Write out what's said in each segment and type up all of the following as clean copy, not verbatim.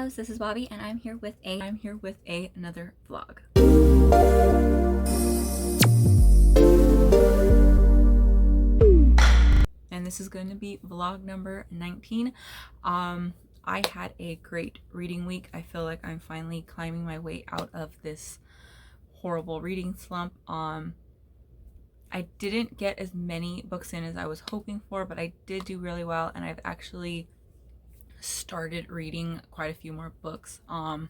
loves, this is Bobby and I'm here with another vlog. And this is going to be vlog number 19. I had a great reading week. I feel like I'm finally climbing my way out of this horrible reading slump. I didn't get as many books in as I was hoping for, but I did do really well, and I've actually started reading quite a few more books. I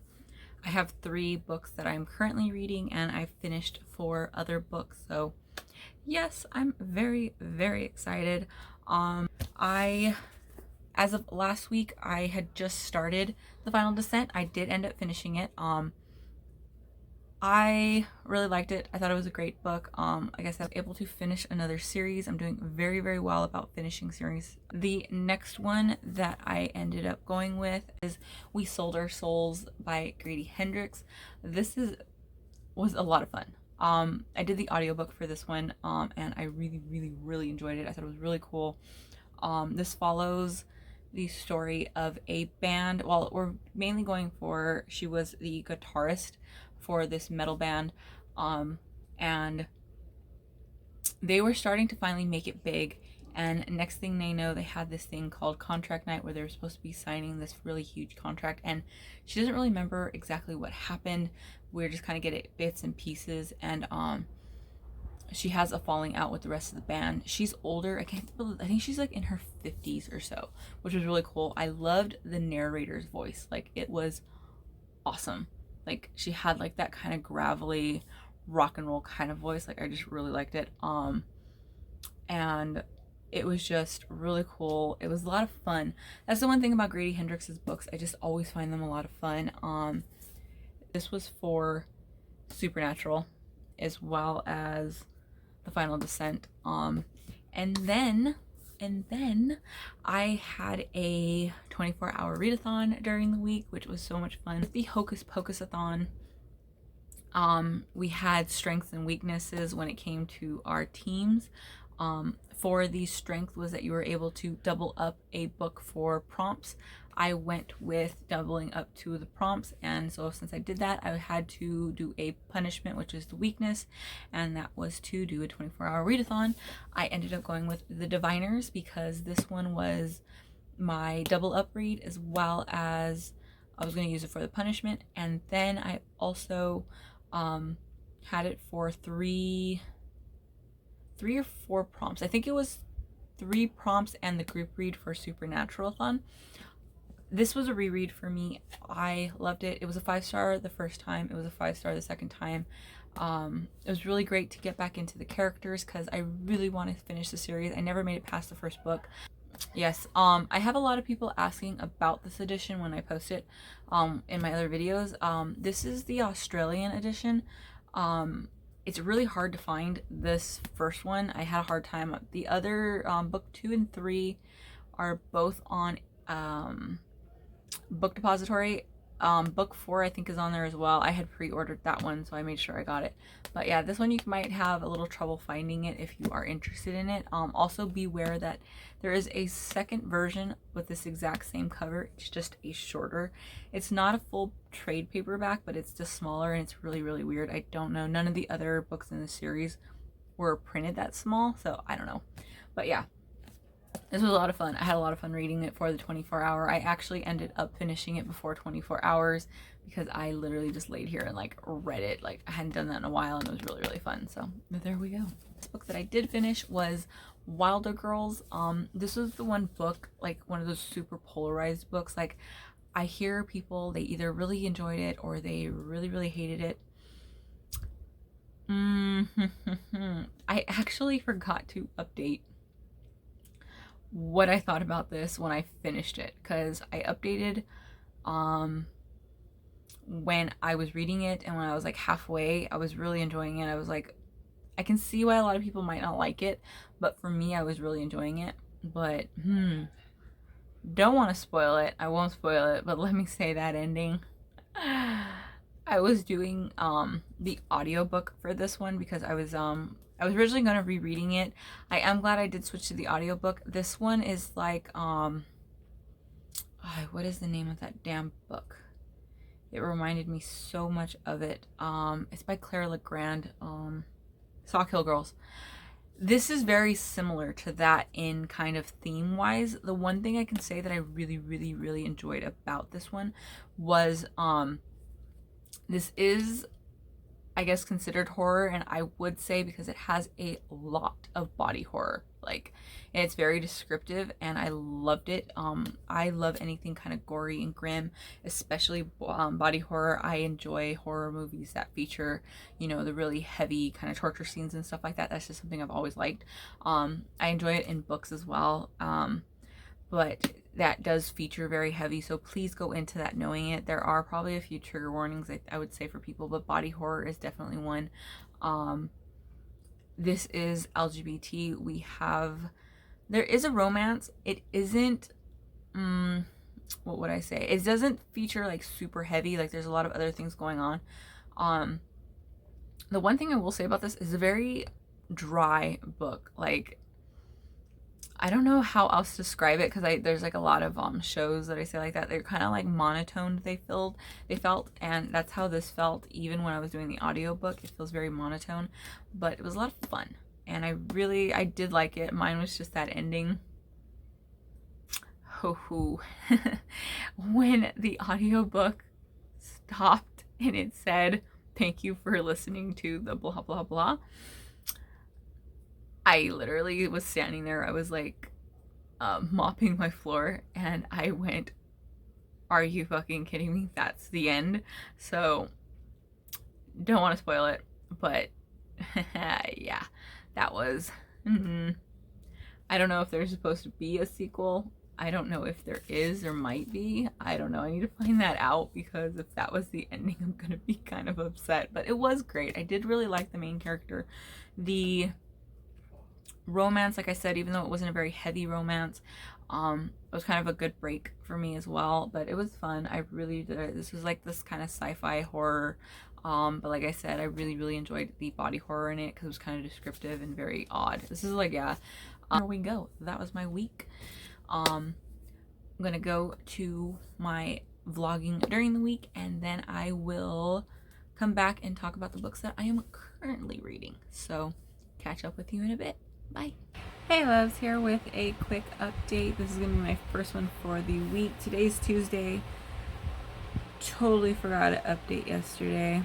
have 3 books that I'm currently reading, and I've finished 4 other books, so yes, I'm very, very excited. As of last week, I had just started The Final Descent. I did end up finishing it. I really liked it. I thought it was a great book. Like I said, I'm able to finish another series. I'm doing very, very well about finishing series. The next one that I ended up going with is We Sold Our Souls by Grady Hendrix. This was a lot of fun. I did the audiobook for this one, and I really, really, really enjoyed it. I thought it was really cool. This follows the story of a band. Well, we're mainly going for, she was the guitarist for this metal band, and they were starting to finally make it big, and next thing they know, they had this thing called contract night where they were supposed to be signing this really huge contract, and she doesn't really remember exactly what happened. We're just kind of getting bits and pieces, and she has a falling out with the rest of the band. She's older. I think she's like in her 50s or so, which was really cool. I loved the narrator's voice. Like, it was awesome. Like, she had like that kind of gravelly rock and roll kind of voice. Like, I just really liked it. And it was just really cool. It was a lot of fun. That's the one thing about Grady Hendrix's books. I just always find them a lot of fun. This was for Supernatural as well as The Final Descent. And then I had a 24-hour readathon during the week, which was so much fun. The Hocus Pocus-a-thon. We had strengths and weaknesses when it came to our teams. For the strength was that you were able to double up a book for prompts. I went with doubling up 2 of the prompts, and so since I did that, I had to do a punishment, which is the weakness, and that was to do a 24-hour readathon. I ended up going with the Diviners because this one was my double up read, as well as I was going to use it for the punishment, and then I also had it for 3 or 4 prompts. I think it was 3 prompts and the group read for Supernatural-athon. This was a reread for me. I loved it. It was a 5-star the first time. It was a 5-star the second time. It was really great to get back into the characters because I really want to finish the series. I never made it past the first book. Yes, I have a lot of people asking about this edition when I post it in my other videos. This is the Australian edition. It's really hard to find this first one. I had a hard time. The other book 2 and 3 are both on Book Depository. Book 4 I think is on there as well. I had pre-ordered that one, so I made sure I got it. But yeah, this one you might have a little trouble finding it if you are interested in it. Also beware that there is a second version with this exact same cover. It's just a shorter. It's not a full trade paperback, but it's just smaller, and it's really, really weird. I don't know. None of the other books in the series were printed that small, so I don't know. But yeah, this was a lot of fun. I had a lot of fun reading it for the 24-hour. I actually ended up finishing it before 24 hours because I literally just laid here and like read it. Like, I hadn't done that in a while, and it was really, really fun. So there we go. This book that I did finish was Wilder Girls. This was the one book, like one of those super polarized books. Like, I hear people, they either really enjoyed it or they really, really hated it. I actually forgot to update what I thought about this when I finished it, because I updated when I was reading it, and when I was like halfway, I was really enjoying it. I was like, I can see why a lot of people might not like it, but for me, I was really enjoying it. But don't want to spoil it. I won't spoil it, but let me say that ending. I was doing the audiobook for this one because I was originally going to be reading it. I am glad I did switch to the audiobook. This one is like what is the name of that damn book? It reminded me so much of it. It's by Claire Legrand, Sock Hill Girls. This is very similar to that in kind of theme-wise. The one thing I can say that I really, really, really enjoyed about this one was this is, I guess, considered horror, and I would say because it has a lot of body horror. Like, and it's very descriptive, and I loved it. I love anything kind of gory and grim, especially body horror. I enjoy horror movies that feature, you know, the really heavy kind of torture scenes and stuff like that. That's just something I've always liked. I enjoy it in books as well. But that does feature very heavy, so please go into that knowing it. There are probably a few trigger warnings, I would say, for people, but body horror is definitely one. This is LGBT. There is a romance. It isn't, what would I say? It doesn't feature like super heavy, like there's a lot of other things going on. The one thing I will say about this is a very dry book. Like, I don't know how else to describe it, because there's like a lot of shows that I say like that. They're kind of like monotone, they felt, and that's how this felt. Even when I was doing the audiobook, it feels very monotone, but it was a lot of fun, and I did like it. Mine was just that ending. Ho when the audiobook stopped and it said, "Thank you for listening to the blah blah blah," I literally was standing there. I was like mopping my floor, and I went, "Are you fucking kidding me? That's the end." So don't want to spoil it, but yeah, that was I don't know if there's supposed to be a sequel. I don't know if there is or might be. I don't know. I need to find that out, because if that was the ending, I'm gonna be kind of upset. But it was great. I did really like the main character. The romance, like I said, even though it wasn't a very heavy romance, it was kind of a good break for me as well. But it was fun. I really did. This was like this kind of sci-fi horror, but like I said, I really, really enjoyed the body horror in it, because it was kind of descriptive and very odd. This is like, yeah, there we go. That was my week. I'm gonna go to my vlogging during the week, and then I will come back and talk about the books that I am currently reading. So catch up with you in a bit. Bye. Hey loves, here with a quick update. This is gonna be my first one for the week. Today's Tuesday. Totally forgot to update yesterday.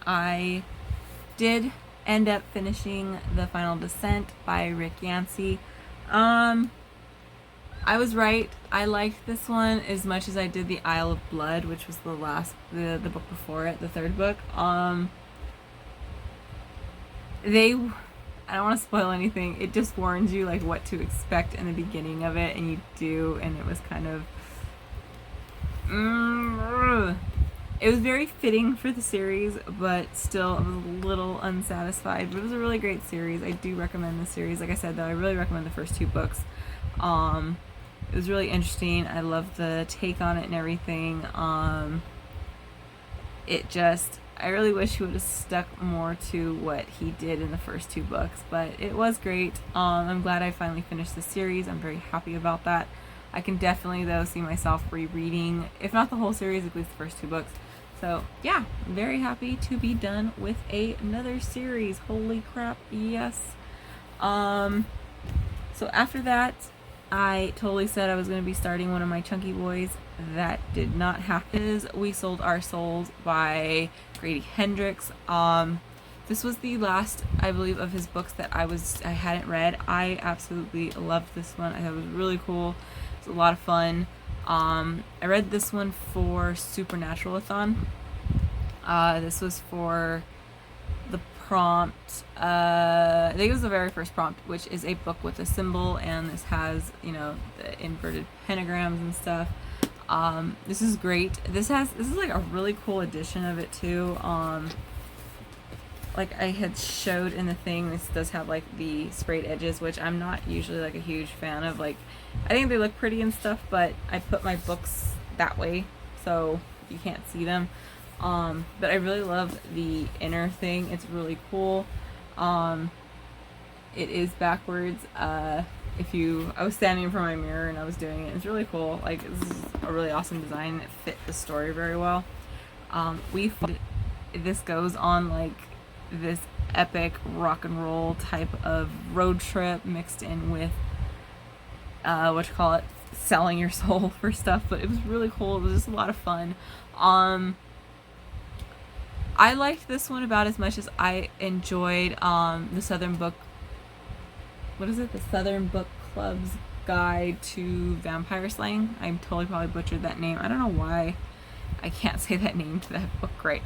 I did end up finishing The Final Descent by Yancey. I was right. I liked this one as much as I did The Isle of Blood, which was the book before it, the third book. I don't want to spoil anything. It just warns you like what to expect in the beginning of it, and you do, and it was kind of it was very fitting for the series, but still I was a little unsatisfied. But it was a really great series. I do recommend the series. Like I said, though, I really recommend the first two books. It was really interesting. I love the take on it and everything. I really wish he would have stuck more to what he did in the first two books, but it was great. I'm glad I finally finished the series. I'm very happy about that. I can definitely, though, see myself rereading, if not the whole series, at least the first two books. So yeah, I'm very happy to be done with another series. Holy crap, yes. So after that, I totally said I was going to be starting one of my chunky boys. That did not happen. We Sold Our Souls by Grady Hendrix. This was the last, I believe, of his books that I hadn't read. I absolutely loved this one. I thought it was really cool. It was a lot of fun. I read this one for Supernatural-athon. This was for the prompt. I think it was the very first prompt, which is a book with a symbol, and this has, you know, the inverted pentagrams and stuff. This is great. This is like a really cool edition of it too. Like I had showed in the thing, this does have like the sprayed edges, which I'm not usually like a huge fan of. Like, I think they look pretty and stuff, but I put my books that way so you can't see them. But I really love the inner thing. It's really cool. It is backwards. I was standing in front of my mirror and I was doing it. It's really cool. Like, this is a really awesome design. It fit the story very well. This goes on like this epic rock and roll type of road trip mixed in with selling your soul for stuff, but it was really cool. It was just a lot of fun. I liked this one about as much as I enjoyed the Southern Book Club's Guide to Vampire Slaying. I totally probably butchered that name. I don't know why I can't say that name to that book right,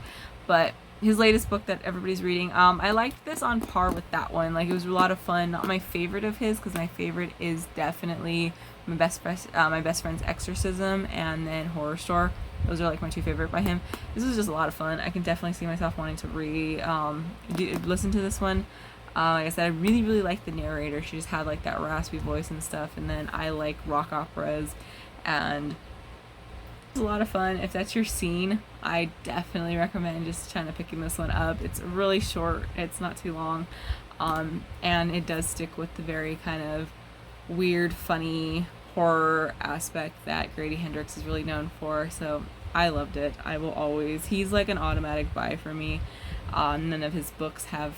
but his latest book that everybody's reading, I liked this on par with that one. Like, it was a lot of fun. Not my favorite of his, because my favorite is definitely my best friend's Exorcism and then Horror Store. Those are like my two favorite by him. This was just a lot of fun. I can definitely see myself wanting to listen to this one. Like I said, I really, really liked the narrator. She just had like that raspy voice and stuff. And then I like rock operas, and it was a lot of fun. If that's your scene, I definitely recommend just kind of picking this one up. It's really short. It's not too long. And it does stick with the very kind of weird, funny horror aspect that Grady Hendrix is really known for. So I loved it. He's like an automatic buy for me. None of his books have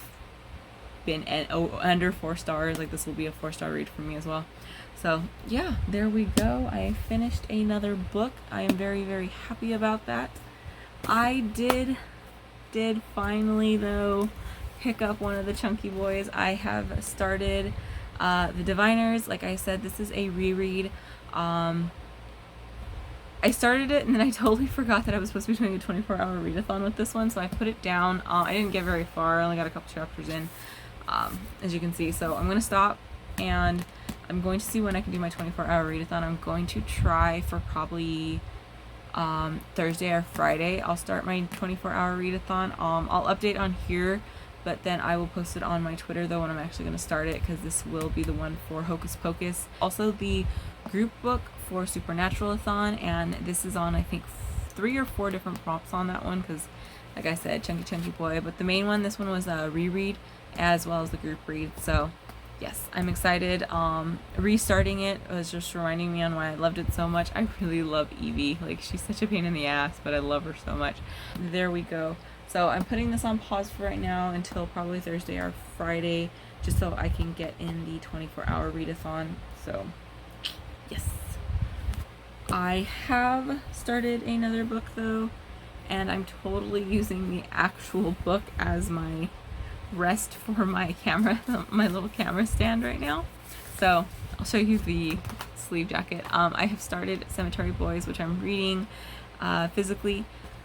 been under 4 stars. Like, this will be a 4-star read for me as well. So yeah, there we go. I finished another book. I am very, very happy about that. I did finally though pick up one of the chunky boys. I have started The Diviners. Like I said, this is a reread. I started it and then I totally forgot that I was supposed to be doing a 24-hour readathon with this one, so I put it down. I didn't get very far. I only got a couple chapters in, as you can see. So I'm going to stop and I'm going to see when I can do my 24-hour readathon. I'm going to try for probably Thursday or Friday. I'll start my 24-hour readathon. I'll update on here, but then I will post it on my Twitter though when I'm actually going to start it, because this will be the one for Hocus Pocus. Also the group book for Supernatural-athon, and this is on I think 3 or 4 different prompts on that one, because like I said, chunky boy. But the main one, this one was a reread as well as the group read. So yes, I'm excited. Restarting it was just reminding me on why I loved it so much. I really love Evie. Like, she's such a pain in the ass, but I love her so much. There we go. So I'm putting this on pause for right now until probably Thursday or Friday, just so I can get in the 24-hour readathon. So yes. I have started another book though, and I'm totally using the actual book as my rest for my camera, my little camera stand right now. So I'll show you the sleeve jacket. I have started Cemetery Boys, which I'm reading physically.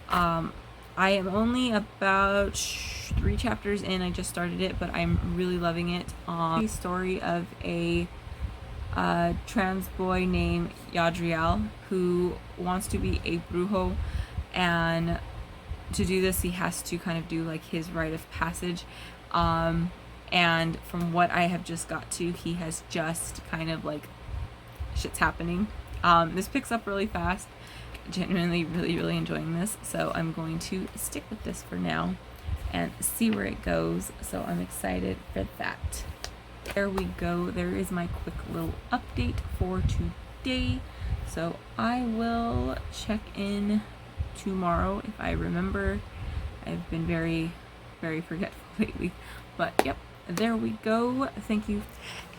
I am only about 3 chapters in. I just started it, but I'm really loving it. The story of a trans boy named Yadriel who wants to be a brujo, and to do this he has to kind of do like his rite of passage, and from what I have just got to, he has just kind of like shit's happening. This picks up really fast. Genuinely really enjoying this, so I'm going to stick with this for now and see where it goes. So I'm excited for that. There we go. There is my quick little update for today. So I will check in tomorrow if I remember. I've been very forgetful lately, but yep, there we go. Thank you.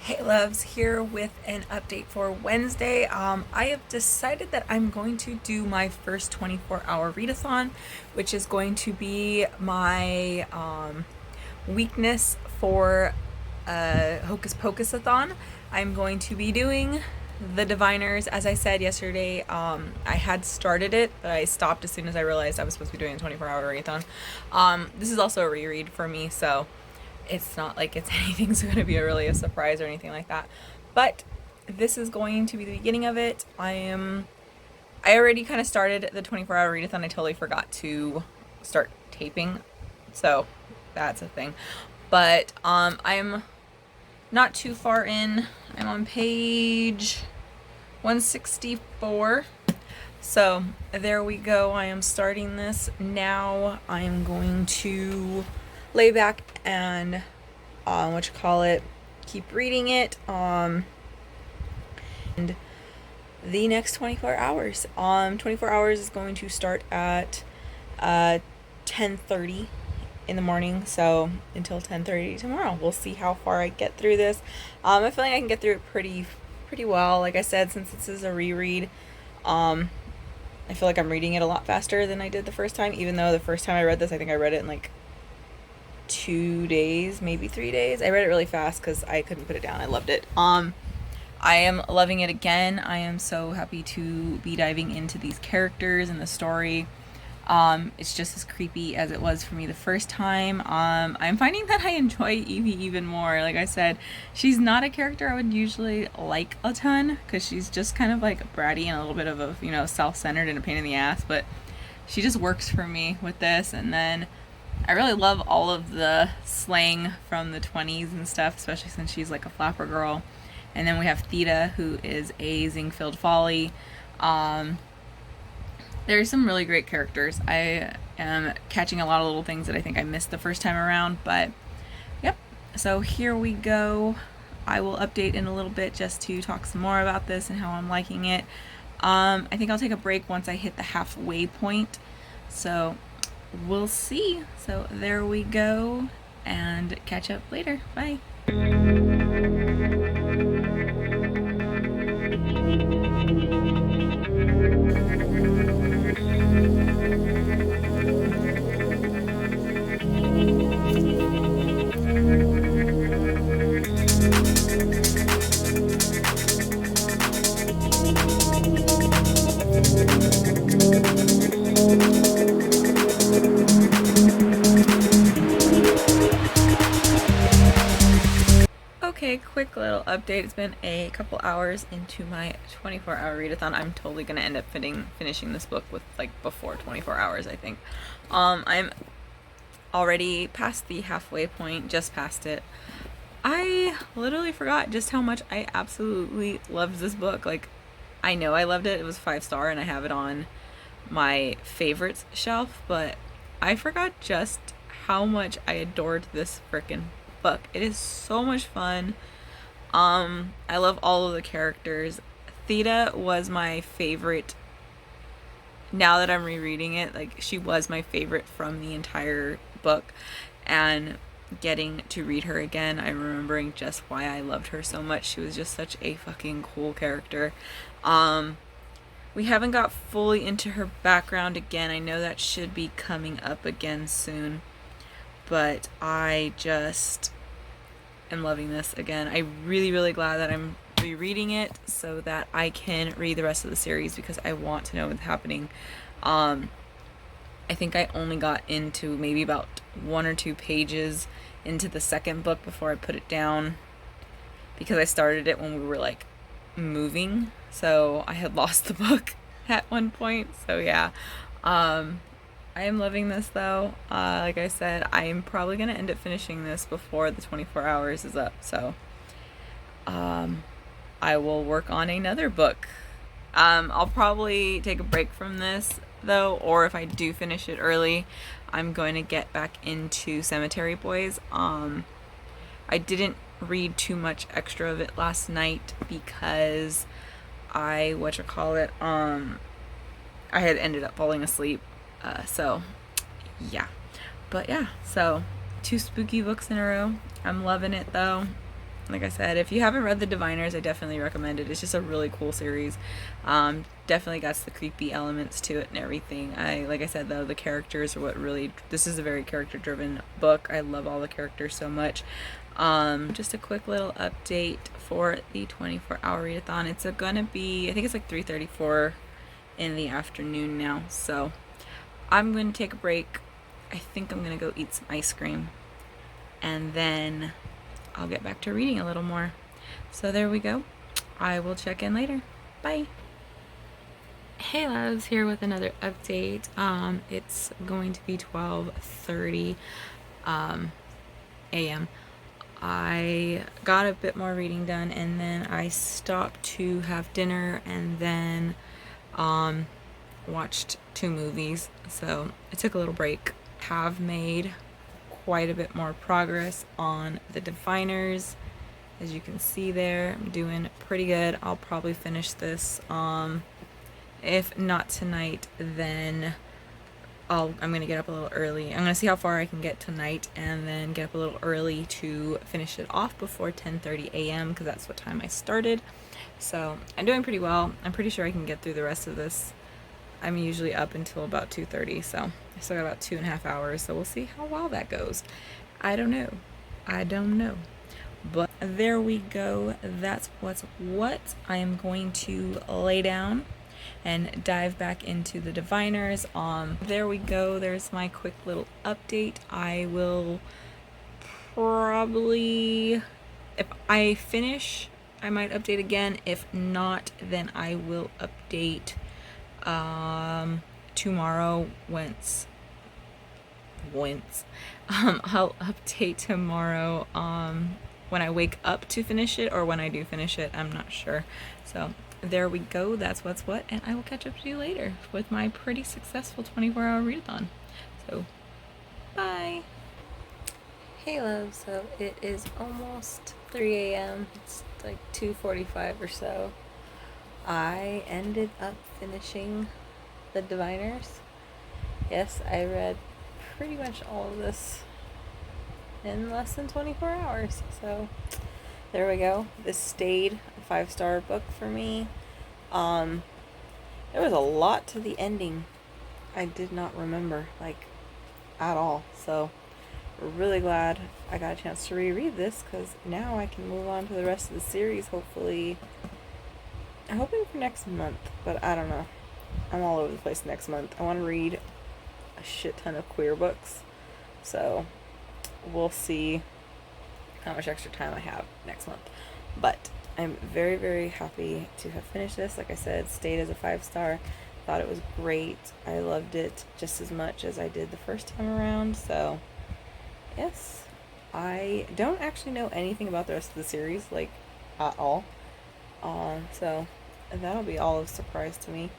Hey loves, here with an update for Wednesday. I have decided that I'm going to do my first 24-hour readathon, which is going to be my weakness for Hocus Pocus-athon. I'm going to be doing The Diviners. As I said yesterday, I had started it, but I stopped as soon as I realized I was supposed to be doing a 24-hour readathon. This is also a reread for me, so it's not like it's anything's going to be a surprise or anything like that. But this is going to be the beginning of it. I already kind of started the 24-hour readathon. I totally forgot to start taping, so that's a thing. But I'm not too far in. I'm on page 164. So there we go. I am starting this now. I am going to lay back and keep reading it and the next 24 hours. 24 hours is going to start at 10:30 in the morning, so until 10:30 tomorrow. We'll see how far I get through this. I feel like I can get through it pretty well. Like I said, since this is a reread, I feel like I'm reading it a lot faster than I did the first time, even though the first time I read this, I think I read it in like 2 days, maybe 3 days. I read it really fast because I couldn't put it down. I loved it. I am loving it again. I am so happy to be diving into these characters and the story. It's just as creepy as it was for me the first time. I'm finding that I enjoy Evie even more. Like I said, she's not a character I would usually like a ton, because she's just kind of like bratty and a little bit of a, self-centered and a pain in the ass, but she just works for me with this. And then I really love all of the slang from the 20s and stuff, especially since she's like a flapper girl. And then we have Theta, who is a zing-filled folly. There's some really great characters. I am catching a lot of little things that I think I missed the first time around, but yep. So here we go. I will update in a little bit just to talk some more about this and how I'm liking it. I think I'll take a break once I hit the halfway point. So we'll see. So there we go, and catch up later. Bye. Okay, quick little update. It's been a couple hours into my 24-hour readathon. I'm totally gonna end up finishing this book with like before 24 hours, I think. I'm already past the halfway point, just past it. I literally forgot just how much I absolutely loved this book. Like, I know I loved it. It was 5-star and I have it on my favorites shelf, but I forgot just how much I adored this frickin' book. It is so much fun. I love all of the characters. Theta was my favorite. Now that I'm rereading it, like, she was my favorite from the entire book, and getting to read her again, I'm remembering just why I loved her so much. She was just such a fucking cool character. We haven't got fully into her background again. I know that should be coming up again soon, but I just am loving this again. I'm really glad that I'm rereading it so that I can read the rest of the series, because I want to know what's happening. I think I only got into maybe about 1 or 2 pages into the second book before I put it down, because I started it when we were like moving, so I had lost the book at one point. So yeah, I am loving this though. Like I said, I am probably gonna end up finishing this before the 24 hours is up, so I will work on another book. I'll probably take a break from this though, or if I do finish it early, I'm going to get back into Cemetery Boys. I didn't read too much extra of it last night because I had ended up falling asleep. So yeah, but yeah, so 2 spooky books in a row. I'm loving it though. Like I said, if you haven't read The Diviners, I definitely recommend it. It's just a really cool series. Definitely got the creepy elements to it and everything. Like I said though, the characters are what really, this is a very character driven book. I love all the characters so much. Just a quick little update for the 24-hour readathon. It's gonna be, I think it's like 3:34 in the afternoon now, so I'm going to take a break. I think I'm going to go eat some ice cream, and then I'll get back to reading a little more. So there we go. I will check in later. Bye. Hey loves, here with another update. It's going to be 12:30 a.m. I got a bit more reading done, and then I stopped to have dinner, and then watched 2 movies, so I took a little break. Have made quite a bit more progress on the Diviners. As you can see there, I'm doing pretty good. I'll probably finish this, if not tonight, then I'm gonna get up a little early. I'm gonna see how far I can get tonight and then get up a little early to finish it off before 10:30 a.m. because that's what time I started. So I'm doing pretty well. I'm pretty sure I can get through the rest of this. I'm usually up until about 2:30, so I still got about 2.5 hours, so we'll see how well that goes. I don't know. But there we go. That's what's what. I am going to lay down and dive back into the diviners. There we go. There's my quick little update. I will probably, if I finish, I might update again. If not, then I will update tomorrow I'll update tomorrow when I wake up to finish it, or when I do finish it, I'm not sure. So there we go. That's what's what, and I will catch up to you later with my pretty successful 24-hour readathon. So bye. Hey love, so it is almost 3 a.m. It's like 2:45 or so. I ended up finishing the diviners. Yes, I read pretty much all of this in less than 24 hours. So there we go. This stayed a 5-star book for me. There was a lot to the ending I did not remember, like, at all. So really glad I got a chance to reread this, because now I can move on to the rest of the series, hopefully. I'm hoping for next month, but I don't know. I'm all over the place next month. I want to read a shit ton of queer books, so we'll see how much extra time I have next month. But I'm very, very happy to have finished this. Like I said, stayed as a 5-star. Thought it was great. I loved it just as much as I did the first time around. So yes, I don't actually know anything about the rest of the series, like, at all. So that'll be all of a surprise to me.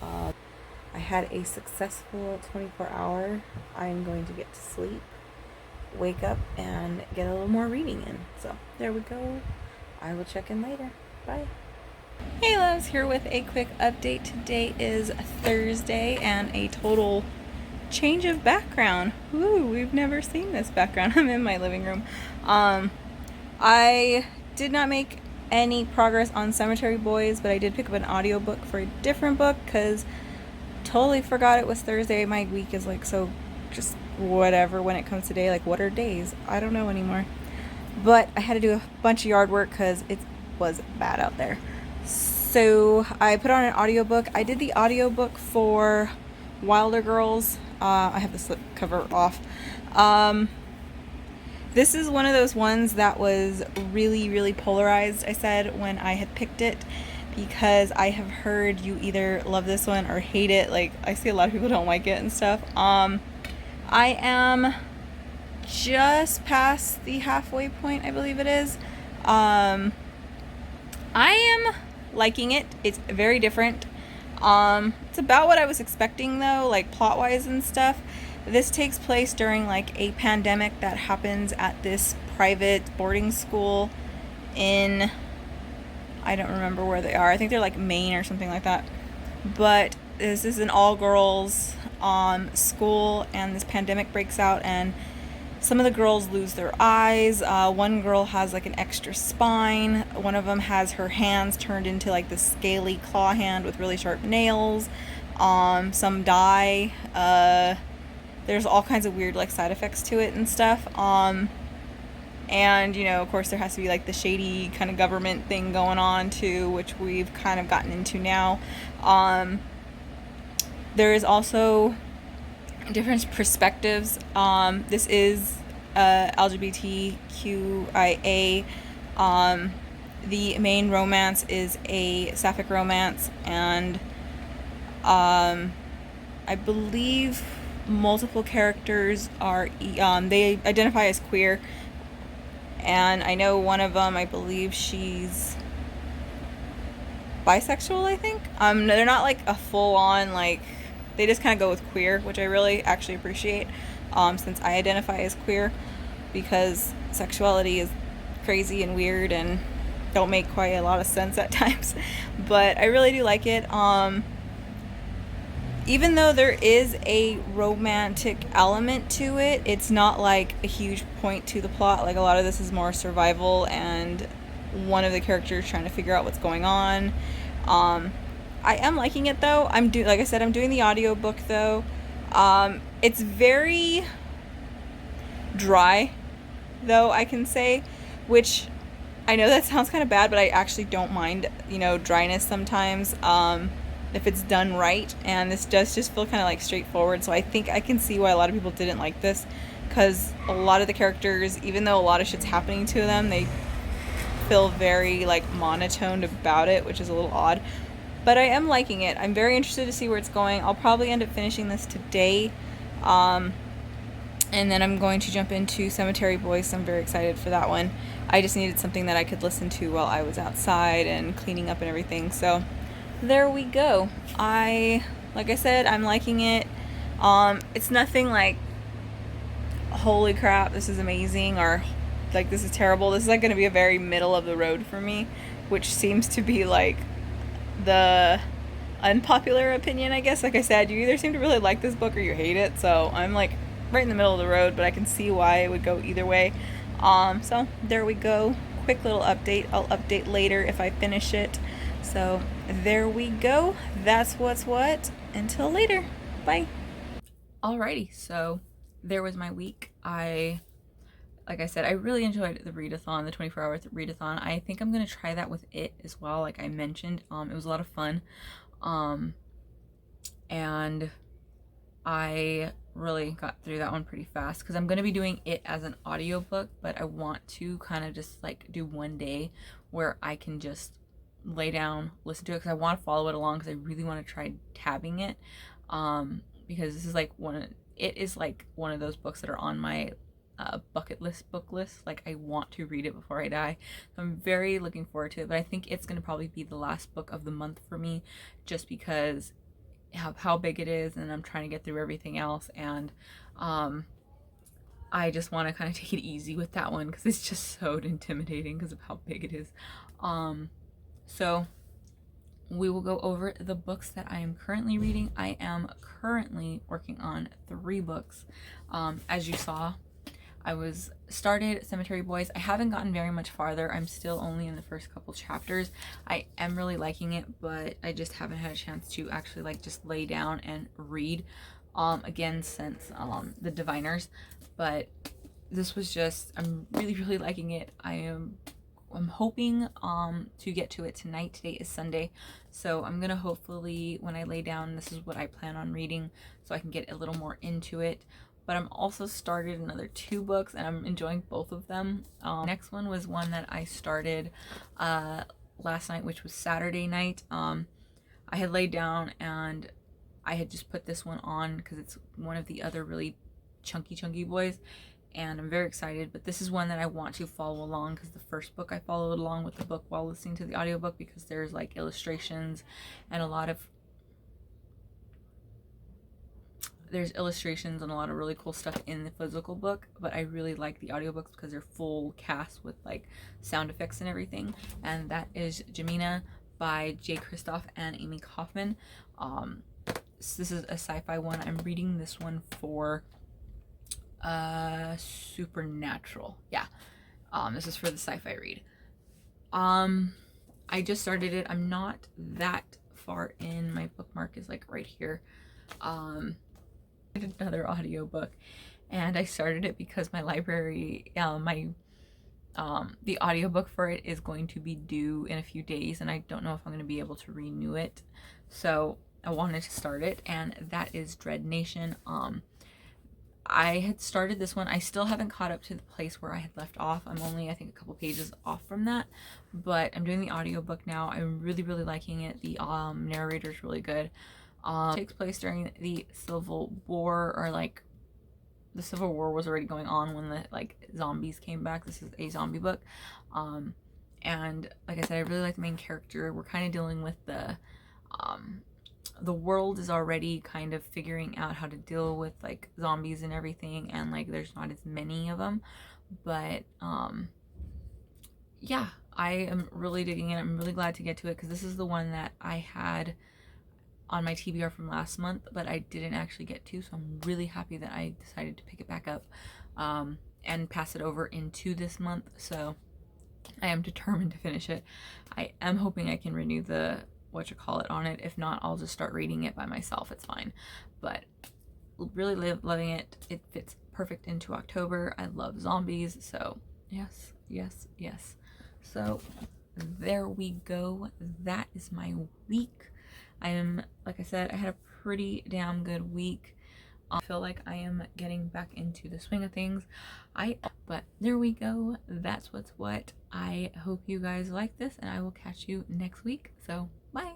I had a successful 24-hour. I'm going to get to sleep, wake up, and get a little more reading in. So there we go. I will check in later. Bye. Hey loves, here with a quick update. Today is Thursday and a total change of background. Woo, we've never seen this background. I'm in my living room. I did not make any progress on Cemetery Boys, but I did pick up an audiobook for a different book because totally forgot it was Thursday. My week is like so just whatever when it comes to day. Like, what are days? I don't know anymore. But I had to do a bunch of yard work because it was bad out there. So I put on an audiobook. I did the audiobook for Wilder Girls. I have the slip cover off. This is one of those ones that was really, really polarized, I said, when I had picked it, because I have heard you either love this one or hate it. Like, I see a lot of people don't like it and stuff. I am just past the halfway point, I believe it is. I am liking it. It's very different. It's about what I was expecting, though, like plot-wise and stuff. This takes place during like a pandemic that happens at this private boarding school in, I don't remember where they are. I think they're like Maine or something like that. But this is an all-girls school, and this pandemic breaks out, and some of the girls lose their eyes. One girl has like an extra spine. One of them has her hands turned into like this scaly claw hand with really sharp nails. Some die. There's all kinds of weird like side effects to it and stuff. And, you know, of course there has to be like the shady kind of government thing going on too, which we've kind of gotten into now. There is also different perspectives. This is LGBTQIA. The main romance is a sapphic romance, and I believe multiple characters are they identify as queer, and I know one of them, I believe she's bisexual, I think. They're not like a full-on, like, they just kind of go with queer, which I really actually appreciate, since I identify as queer, because sexuality is crazy and weird and don't make quite a lot of sense at times. But I really do like it. even though there is a romantic element to it, it's not like a huge point to the plot. Like a lot of this is more survival and one of the characters trying to figure out what's going on. I am liking it though. Like I said, I'm doing the audiobook though. It's very dry though, I can say, which I know that sounds kind of bad, but I actually don't mind, dryness sometimes. If it's done right, and this does just feel kind of like straightforward, so I think I can see why a lot of people didn't like this, because a lot of the characters, even though a lot of shit's happening to them, they feel very like monotoned about it, which is a little odd. But I am liking it. I'm very interested to see where it's going. I'll probably end up finishing this today, and then I'm going to jump into Cemetery Boys. So I'm very excited for that one. I just needed something that I could listen to while I was outside and cleaning up and everything, so there we go. Like I said, I'm liking it. It's nothing like, holy crap, this is amazing, or like, this is terrible. This is like going to be a very middle of the road for me, which seems to be like the unpopular opinion, I guess. Like I said, you either seem to really like this book or you hate it, so I'm like right in the middle of the road, but I can see why it would go either way. So there we go. Quick little update. I'll update later if I finish it. So there we go. That's what's what. Until later. Bye. Alrighty, so there was my week. Like I said, I really enjoyed the readathon, the 24-hour readathon. I think I'm gonna try that with it as well, like I mentioned. It was a lot of fun. And I really got through that one pretty fast, because I'm going to be doing it as an audiobook, but I want to kind of just like do one day where I can just lay down, listen to it, because I want to follow it along, because I really want to try tabbing it, because this is like it is like one of those books that are on my bucket list book list. Like, I want to read it before I die, so I'm very looking forward to it. But I think it's going to probably be the last book of the month for me, just because how big it is, and I'm trying to get through everything else, and I just want to kind of take it easy with that one, because it's just so intimidating because of how big it is. So we will go over the books that I am currently reading. I am currently working on 3 books. As you saw, I started Cemetery Boys. I haven't gotten very much farther. I'm still only in the first couple chapters. I am really liking it, but I just haven't had a chance to actually like just lay down and read again since the Diviners. But this was just, I'm really liking it. I'm hoping to get to it tonight. Today is Sunday, so I'm gonna hopefully, when I lay down, this is what I plan on reading, so I can get a little more into it. But I'm also started another 2 books, and I'm enjoying both of them. Next one was one that I started last night, which was Saturday night. I had laid down and I had just put this one on because it's one of the other really chunky boys, and I'm very excited. But this is one that I want to follow along, because the first book I followed along with the book while listening to the audiobook, because there's like illustrations and a lot of really cool stuff in the physical book. But I really like the audiobooks because they're full cast with like sound effects and everything. And that is Jamina by Jay Kristoff and Amy Kaufman. So this is a sci-fi one. I'm reading this one for Supernatural. Yeah. This is for the sci-fi read. I just started it. I'm not that far in. My bookmark is like right here. Another audiobook, and I started it because my library, the audiobook for it is going to be due in a few days, and I don't know if I'm going to be able to renew it, so I wanted to start it, and that is Dreadnation. I had started this one. I still haven't caught up to the place where I had left off. I'm only, I think, a couple pages off from that, but I'm doing the audiobook now. I'm really liking it. The narrator is really good. Takes place during the Civil War, or like the Civil War was already going on when the like zombies came back. This is a zombie book, and like I said, I really like the main character. We're kind of dealing with the world is already kind of figuring out how to deal with like zombies and everything, and like there's not as many of them, but yeah, I am really digging it. I'm really glad to get to it, because this is the one that I had on my TBR from last month, but I didn't actually get to, so I'm really happy that I decided to pick it back up and pass it over into this month. So I am determined to finish it. I am hoping I can renew the whatchamacallit on it. If not, I'll just start reading it by myself. It's fine. But really loving it. It fits perfect into October. I love zombies, so yes, yes, yes. So there we go. That is my week. Like I said, I had a pretty damn good week. I feel like I am getting back into the swing of things. But there we go. That's what's what. I hope you guys like this, and I will catch you next week. So bye.